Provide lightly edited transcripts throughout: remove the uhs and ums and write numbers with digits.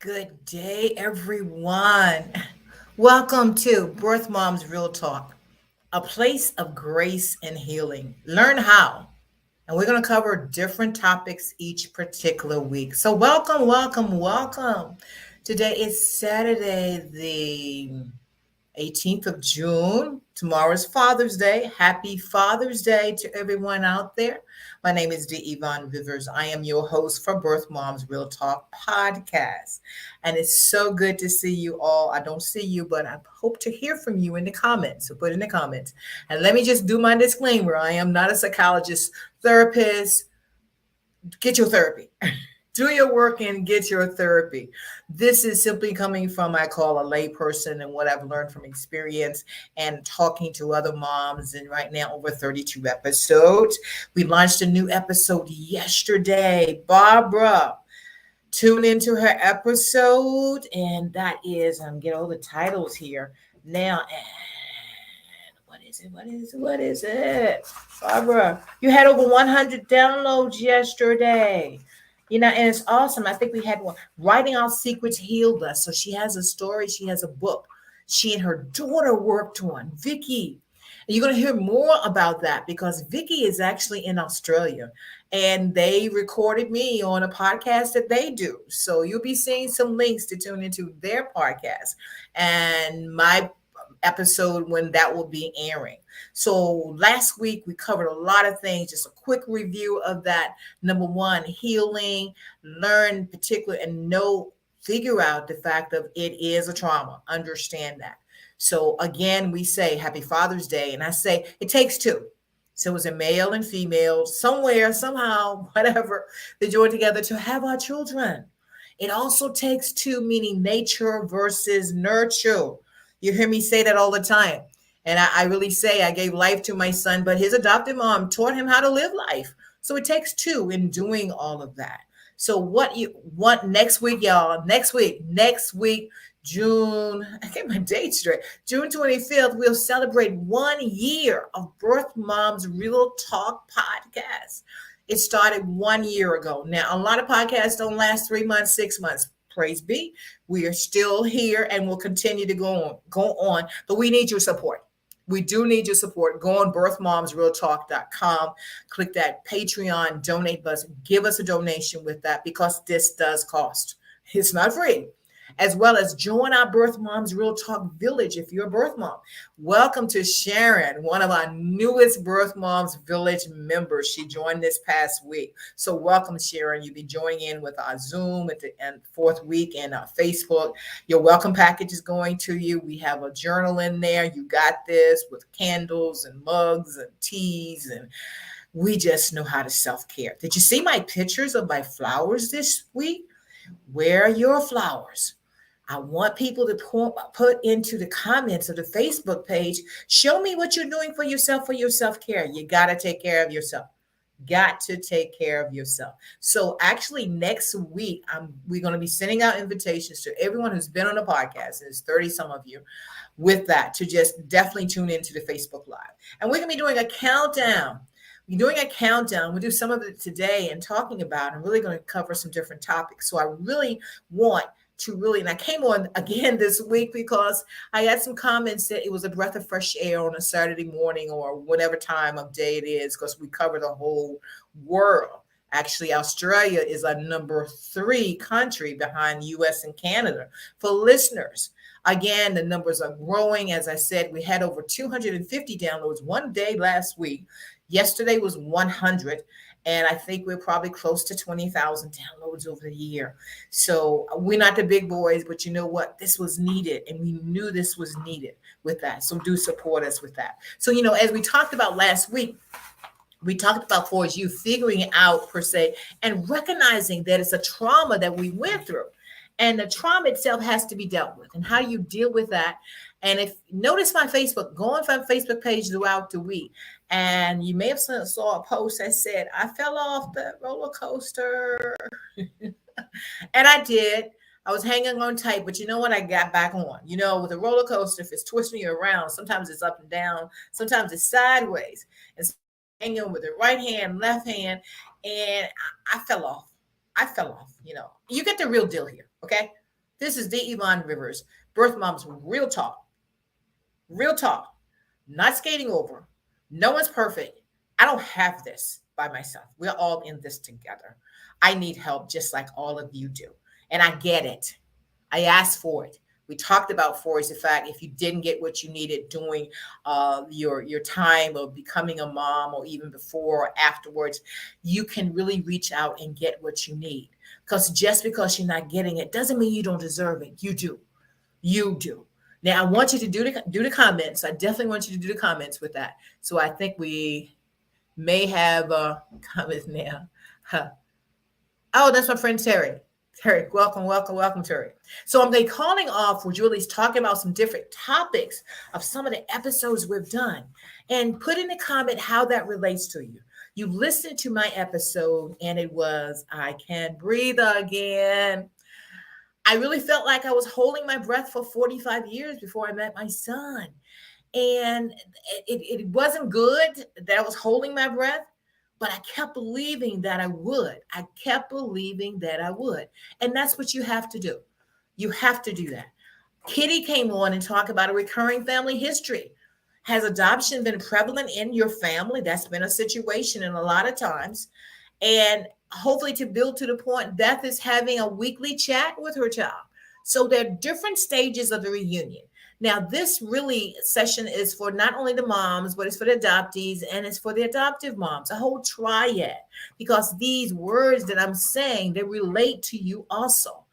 Good day, everyone. Welcome to Birth Moms Real Talk, a place of grace and healing. Learn how. And we're going to cover different topics each particular week. So, welcome, welcome, welcome. Today is Saturday, the 18th of June. Tomorrow's Father's Day. Happy Father's Day to everyone out there. My name is D. Yvonne Rivers. I am your host for Birth Moms Real Talk podcast. And it's so good to see you all. I don't see you, but I hope to hear from you in the comments. So put in the comments. And let me just do my disclaimer. I am not a psychologist, therapist. Get your therapy. Do your work and get your therapy. This is simply coming from, I call a layperson, and what I've learned from experience and talking to other moms. And right now, over 32 episodes. We launched a new episode yesterday. Barbara, tune into her episode, and that is, I'm getting all the titles here now. And what is it? What is it? Barbara, you had over 100 downloads yesterday. And it's awesome. I think we had one. Writing Our Secrets Healed Us. So she has a story, she has a book she and her daughter worked on, Vicky. And you're going to hear more about that because Vicky is actually in Australia and they recorded me on a podcast that they do. So you'll be seeing some links to tune into their podcast and my episode when that will be airing. So last week we covered a lot of things, just a quick review of that. Number one, healing, learn particular and know, figure out the fact of it is a trauma. Understand that. So again, we say happy Father's Day, and I say it takes two. So it was a male and female somewhere, somehow, whatever, they joined together to have our children. It also takes two, meaning nature versus nurture. You hear me say that all the time. And I really say I gave life to my son, but his adopted mom taught him how to live life. So it takes two in doing all of that. So what you want next week, y'all? Next week, June, I get my date straight. June 25th, we'll celebrate 1 year of Birth Moms Real Talk podcast. It started 1 year ago. Now, a lot of podcasts don't last 3 months, 6 months. Praise be. We are still here and will continue to go on, but we need your support. We do need your support. Go on birthmomsrealtalk.com, click that Patreon donate button, give us a donation with that because this does cost. It's not free. As well as join our Birth Moms Real Talk Village if you're a birth mom. Welcome to Sharon, one of our newest Birth Moms Village members. She joined this past week. So welcome, Sharon. You'll be joining in with our Zoom at the fourth week and our Facebook. Your welcome package is going to you. We have a journal in there. You got this with candles and mugs and teas, and we just know how to self-care. Did you see my pictures of my flowers this week? Where are your flowers? I want people to put into the comments of the Facebook page, show me what you're doing for your self-care. You got to take care of yourself. Got to take care of yourself. So actually next week, we're going to be sending out invitations to everyone who's been on the podcast. There's 30 some of you with that to just definitely tune into the Facebook Live. And we're going to be doing a countdown. We're doing a countdown. We'll do some of it today and talking about, I'm really going to cover some different topics. So I really want to really, and I came on again this week because I had some comments that it was a breath of fresh air on a Saturday morning or whatever time of day it is, because we cover the whole world. Actually, Australia is a number 3 country behind US and Canada for listeners. Again, the numbers are growing. As I said, we had over 250 downloads one day last week. Yesterday was 100. And I think we're probably close to 20,000 downloads over the year. So we're not the big boys, but you know what? This was needed. And we knew this was needed with that. So do support us with that. So, as we talked about last week, we talked about for you figuring out per se and recognizing that it's a trauma that we went through. And the trauma itself has to be dealt with and how you deal with that. And if notice my Facebook, go on my Facebook page throughout the week. And you may have saw a post that said, I fell off the roller coaster. And I did. I was hanging on tight, but you know what? I got back on. With a roller coaster, if it's twisting you around, sometimes it's up and down, sometimes it's sideways. And so hanging with the right hand, left hand, and I fell off. You get the real deal here, okay? This is the Yvonne Rivers, Birth Moms Real talk, not skating over. No one's perfect. I don't have this by myself. We're all in this together. I need help just like all of you do. And I get it. I asked for it. We talked about for is the fact if you didn't get what you needed during your time of becoming a mom or even before or afterwards, you can really reach out and get what you need. Because just because you're not getting it doesn't mean you don't deserve it. You do. You do. Now I want you to do the comments. I definitely want you to do the comments with that. So I think we may have comments now. Huh. Oh, that's my friend Terry. Terry, welcome, welcome, welcome, Terry. So I'm going calling off. We're Julie's talking about some different topics of some of the episodes we've done, and put in the comment how that relates to you. You listened to my episode, and it was I Can't Breathe Again. I really felt like I was holding my breath for 45 years before I met my son. And it wasn't good that I was holding my breath, but I kept believing that I would. I kept believing that I would. And that's what you have to do. You have to do that. Kitty came on and talked about a recurring family history. Has adoption been prevalent in your family? That's been a situation in a lot of times. And hopefully to build to the point, Beth is having a weekly chat with her child. So there are different stages of the reunion. Now, this really session is for not only the moms, but it's for the adoptees and it's for the adoptive moms, a whole triad, because these words that I'm saying, they relate to you also.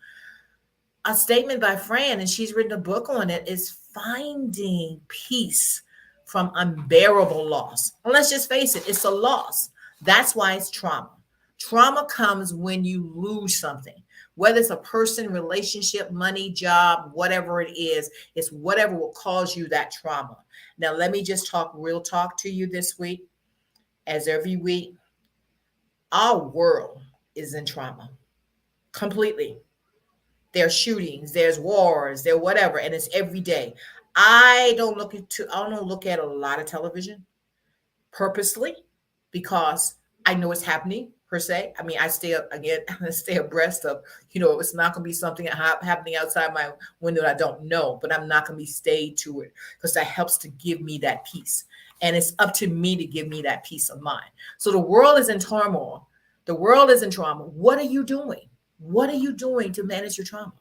A statement by Fran, and she's written a book on it, is finding peace from unbearable loss. And let's just face it, it's a loss. That's why it's trauma. Trauma comes when you lose something, whether it's a person, relationship, money, job, whatever it is, it's whatever will cause you that trauma. Now, let me just talk real talk to you this week. As every week, our world is in trauma completely. There's shootings, there's wars, there whatever, and it's every day. I don't look at a lot of television purposely because I know it's happening per se. I mean, I stay up again, I stay abreast of, it's not going to be something happening outside my window that I don't know, but I'm not going to be stayed to it because that helps to give me that peace. And it's up to me to give me that peace of mind. So the world is in turmoil. The world is in trauma. What are you doing? What are you doing to manage your trauma?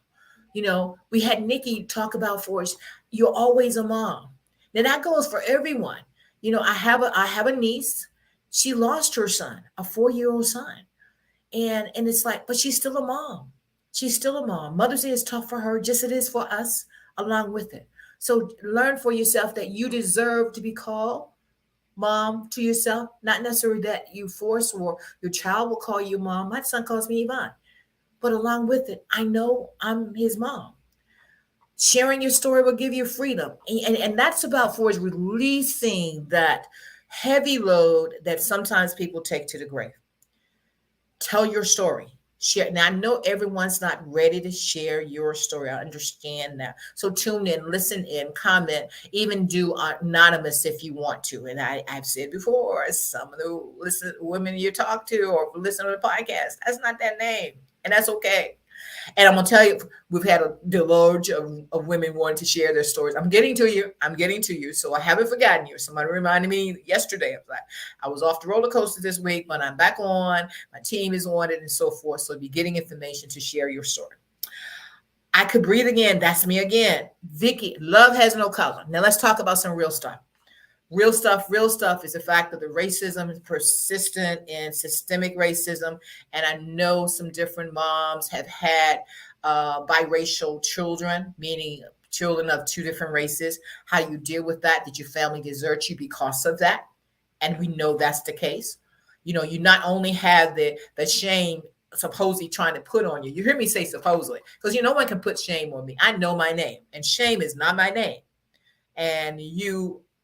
We had Nikki talk about for us, you're always a mom. Now that goes for everyone. I have a niece. She lost her son, a 4-year-old son. And it's like, but she's still a mom. She's still a mom. Mother's Day is tough for her, just as it is for us, along with it. So learn for yourself that you deserve to be called mom to yourself, not necessarily that you force or your child will call you mom. My son calls me Yvonne. But along with it, I know I'm his mom. Sharing your story will give you freedom. And that's about for is releasing that heavy load that sometimes people take to the grave. Tell your story. Share. Now I know everyone's not ready to share your story. I understand that. So tune in, listen in, comment, even do anonymous if you want to. And I've said before, some of the women you talk to or listen to the podcast, that's not their name. And that's okay. And I'm going to tell you, we've had a deluge of women wanting to share their stories. I'm getting to you. I'm getting to you. So I haven't forgotten you. Somebody reminded me yesterday. I was off the roller coaster this week, but I'm back on. My team is on it and so forth. So be getting information to share your story. I Could Breathe Again. That's me again. Vicky, love has no color. Now let's talk about some real stuff. Real stuff is the fact that the racism is persistent and systemic racism. And I know some different moms have had biracial children, meaning children of two different races. How you deal with that? Did your family desert you because of that? And we know that's the case. You not only have the shame supposedly trying to put on you. You hear me say supposedly, because no one can put shame on me. I know my name, and shame is not my name. And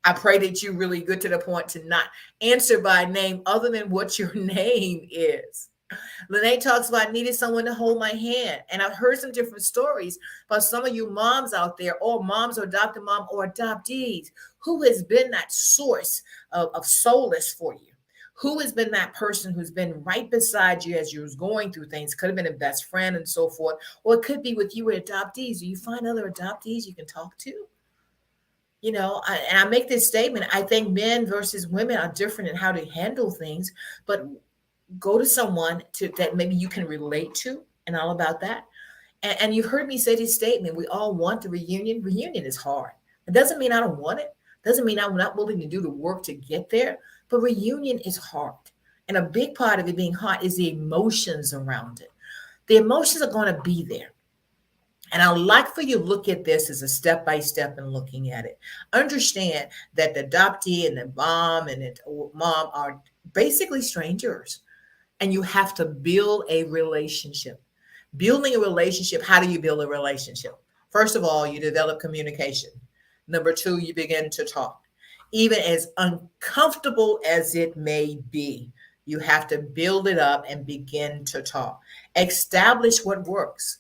I pray that you're really good to the point to not answer by name other than what your name is. Lene talks about, I needed someone to hold my hand. And I've heard some different stories about some of you moms out there, or moms or adopted mom or adoptees, who has been that source of solace for you, Who has been that person who's been right beside you as you was going through things? Could have been a best friend and so forth, or it could be with you with adoptees. Do you find other adoptees you can talk to? And I make this statement. I think men versus women are different in how to handle things, but go to someone that maybe you can relate to and all about that. And you've heard me say this statement. We all want the reunion. Reunion is hard. It doesn't mean I don't want it. Doesn't mean I'm not willing to do the work to get there. But reunion is hard. And a big part of it being hard is the emotions around it. The emotions are going to be there. And I'd like for you to look at this as a step by step in looking at it. Understand that the adoptee and the mom and the mom are basically strangers, and you have to build a relationship. Building a relationship, how do you build a relationship? First of all, you develop communication. Number two, you begin to talk. Even as uncomfortable as it may be, you have to build it up and begin to talk. Establish what works,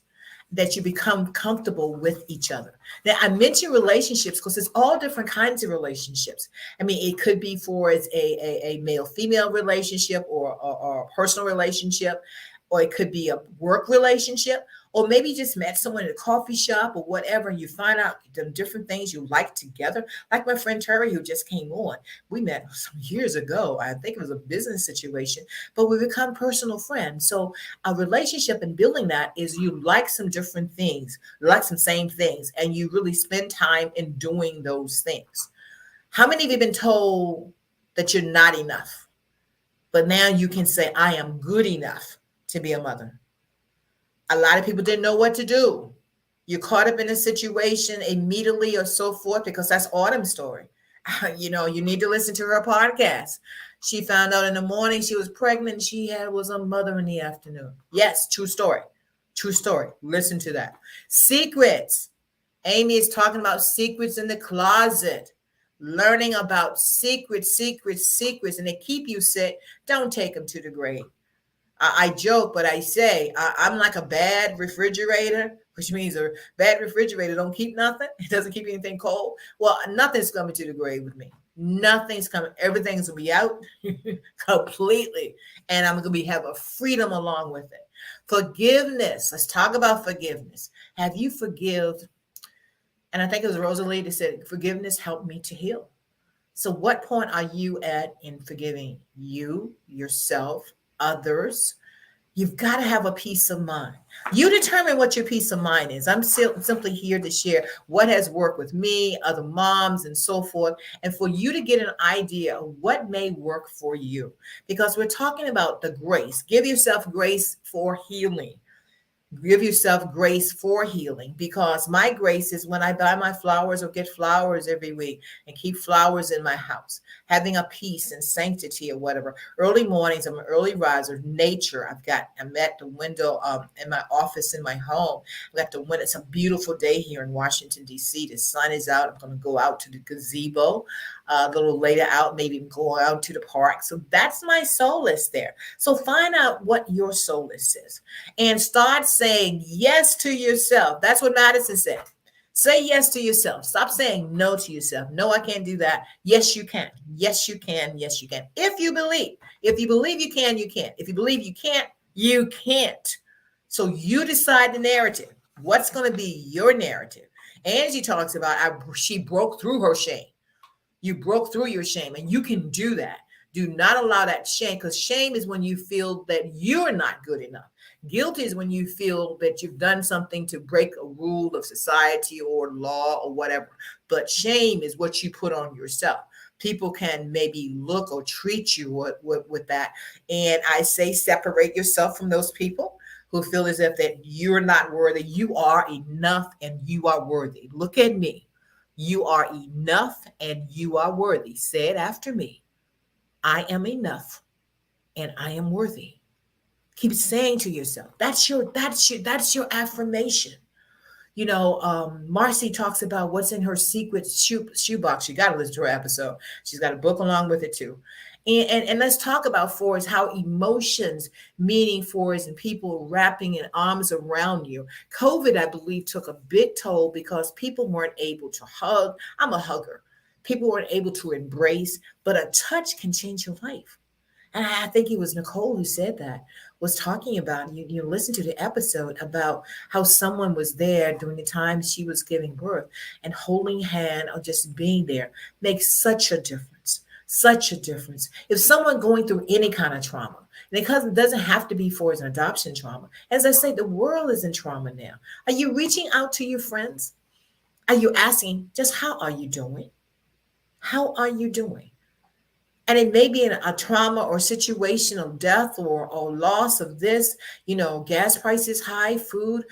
that you become comfortable with each other. Now, I mention relationships because it's all different kinds of relationships. I mean, it could be for it's a male-female relationship or a personal relationship, or it could be a work relationship, or maybe you just met someone at a coffee shop or whatever, and you find out the different things you like together. Like my friend Terry, who just came on, we met some years ago. I think it was a business situation, but we become personal friends. So a relationship and building that is you like some different things, you like some same things, and you really spend time in doing those things. How many of you have been told that you're not enough, but now you can say, I am good enough to be a mother? A lot of people didn't know what to do. You're caught up in a situation immediately or so forth, because that's Autumn's story. You need to listen to her podcast. She found out in the morning she was pregnant. Was a mother in the afternoon. Yes, true story. True story. Listen to that. Secrets. Amy is talking about secrets in the closet. Learning about secrets, and they keep you sick. Don't take them to the grave. I joke, but I say I'm like a bad refrigerator, which means a bad refrigerator don't keep nothing. It doesn't keep anything cold. Well, nothing's coming to the grave with me. Nothing's coming. Everything's gonna be out completely, and I'm gonna have a freedom along with it. Forgiveness. Let's talk about forgiveness. Have you forgive? And I think it was Rosalie that said, "Forgiveness helped me to heal." So, what point are you at in forgiving you, yourself, others? You've got to have a peace of mind. You determine what your peace of mind is. I'm simply here to share what has worked with me, other moms, and so forth, and for you to get an idea of what may work for you. Because we're talking about the grace. Give yourself grace for healing. Give yourself grace for healing, because my grace is when I buy my flowers or get flowers every week and keep flowers in my house, having a peace and sanctity or whatever. Early mornings, I'm an early riser. Nature, I'm at the window in my office in my home. I'm at the window. It's a beautiful day here in Washington, D.C. The sun is out. I'm going to go out to the gazebo a little later out, maybe go out to the park. So that's my solace there. So find out what your solace is and start saying yes to yourself. That's what Madison said. Say yes to yourself. Stop saying no to yourself. No, I can't do that. Yes, you can. Yes, you can. Yes, you can. If you believe you can, you can. If you believe you can't, you can't. So you decide the narrative. What's going to be your narrative? Angie talks about she broke through her shame. You broke through your shame, and you can do that. Do not allow that shame, because shame is when you feel that you're not good enough. Guilt is when you feel that you've done something to break a rule of society or law or whatever. But shame is what you put on yourself. People can maybe look or treat you with that. And I say separate yourself from those people who feel as if that you're not worthy. You are enough and you are worthy. Look at me. You are enough and you are worthy. Say it after me. I am enough and I am worthy. Keep saying to yourself. That's your affirmation. Marcy talks about what's in her secret shoebox. You got to listen to her episode. She's got a book along with it too. And let's talk about Forrest, how emotions, meaning Forrest, and people wrapping in arms around you. COVID, I believe, took a big toll because people weren't able to hug. I'm a hugger. People weren't able to embrace, but a touch can change your life. And I think it was Nicole who said that, was talking about, you listen to the episode about how someone was there during the time she was giving birth, and holding hand or just being there makes such a difference. Such a difference. If someone going through any kind of trauma, and it doesn't have to be for an adoption trauma. As I say, the world is in trauma now. Are you reaching out to your friends? Are you asking, just how are you doing? How are you doing? And it may be a trauma or situation of death or loss of this, gas prices high, food,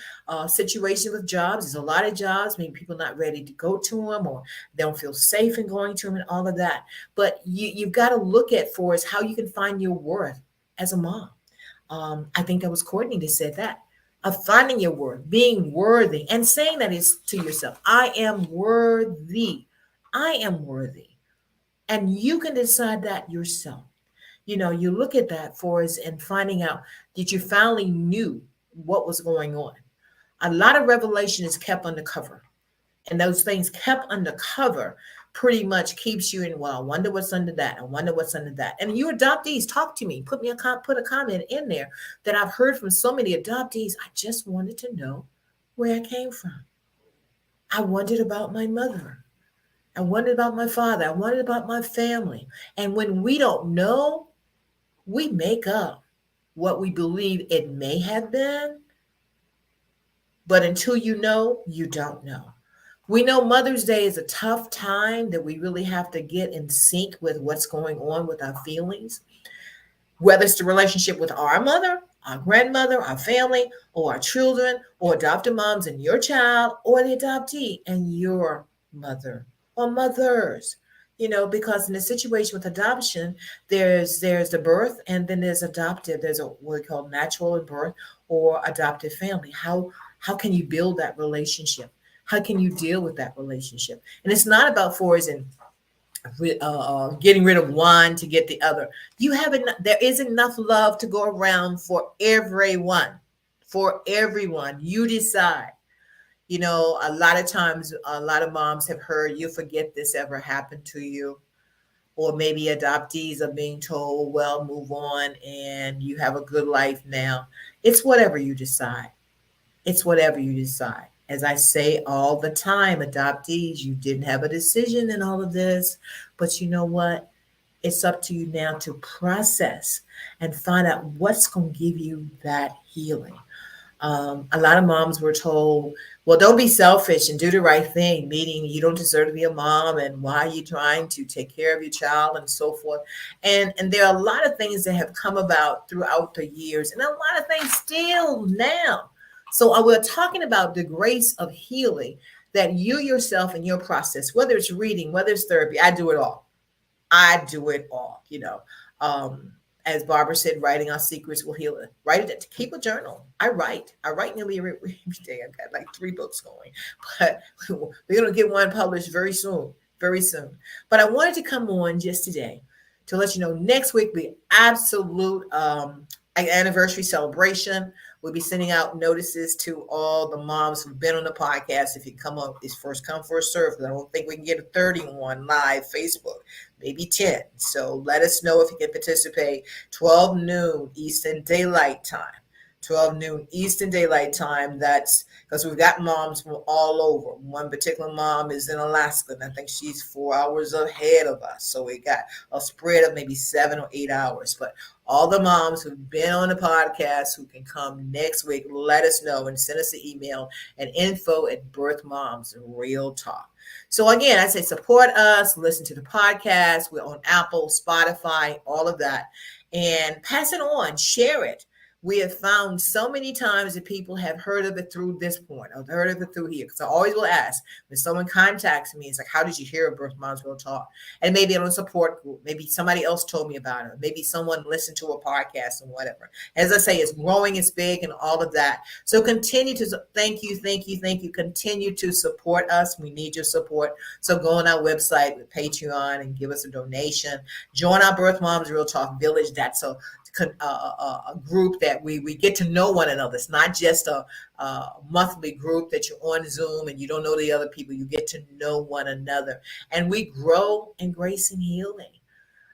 situation with jobs. There's a lot of jobs, maybe people not ready to go to them, or they don't feel safe in going to them, and all of that. But you've got to look at for is how you can find your worth as a mom. I think that was Courtney that said that, of finding your worth, being worthy, and saying that is to yourself, I am worthy. I am worthy. And you can decide that yourself. You look at that for us and finding out that you finally knew what was going on. A lot of revelation is kept undercover. And those things kept undercover pretty much keeps you in, well, I wonder what's under that. I wonder what's under that. And you adoptees, talk to me. Put a comment in there that I've heard from so many adoptees. I just wanted to know where I came from. I wondered about my mother. I wondered about my father. I wondered about my family. And when we don't know, we make up what we believe it may have been. But until you know, you don't know. We know Mother's Day is a tough time that we really have to get in sync with what's going on with our feelings, whether it's the relationship with our mother, our grandmother, our family, or our children, or adopted moms and your child, or the adoptee and your mother or mothers. Because in a situation with adoption, there's the birth, and then there's adoptive. There's what we call natural birth or adoptive family. How can you build that relationship? How can you deal with that relationship? And it's not about getting rid of one to get the other. There is enough love to go around for everyone. For everyone, you decide. A lot of times, a lot of moms have heard, you forget this ever happened to you. Or maybe adoptees are being told, well, move on and you have a good life now. It's whatever you decide. It's whatever you decide. As I say all the time, adoptees, you didn't have a decision in all of this, but you know what? It's up to you now to process and find out what's going to give you that healing. A lot of moms were told, well, don't be selfish and do the right thing, meaning you don't deserve to be a mom, and why are you trying to take care of your child, and so forth. And there are a lot of things that have come about throughout the years, and a lot of things still now. So we're talking about the grace of healing that you yourself in your process, whether it's reading, whether it's therapy, I do it all. I do it all, as Barbara said, writing our secrets will heal it. Write it. Keep a journal. I write nearly every day. I've got like 3 books going, but we're going to get one published very soon, very soon. But I wanted to come on just today to let you know next week be absolute anniversary celebration. We'll be sending out notices to all the moms who've been on the podcast. If you come up, it's first come, first serve. I don't think we can get a 31 live Facebook, maybe 10. So let us know if you can participate. 12 noon Eastern Daylight Time. 12 noon Eastern Daylight Time. That's because we've got moms from all over. One particular mom is in Alaska, and I think she's 4 hours ahead of us. So we got a spread of maybe 7 or 8 hours. But all the moms who've been on the podcast who can come next week, let us know and send us an email at info@Birth Moms Real Talk. So again, I say support us, listen to the podcast. We're on Apple, Spotify, all of that. And pass it on, share it. We have found so many times that people have heard of it through this point, or heard of it through here. Because I always will ask when someone contacts me, it's like, how did you hear of Birth Moms Real Talk? And maybe on a support group, maybe somebody else told me about it, maybe someone listened to a podcast and whatever. As I say, it's growing, it's big, and all of that. So continue to thank you. Continue to support us. We need your support. So go on our website with Patreon and give us a donation. Join our Birth Moms Real Talk Village. That's a group that we get to know one another. It's not just a monthly group that you're on Zoom and you don't know the other people. You get to know one another, and we grow in grace and healing.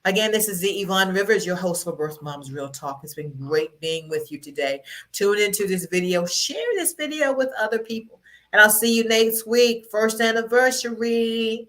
Again, this is the Yvonne Rivers, your host for Birth Moms Real Talk. It's been great being with you today. Tune into this video, share this video with other people, and I'll see you next week. First anniversary.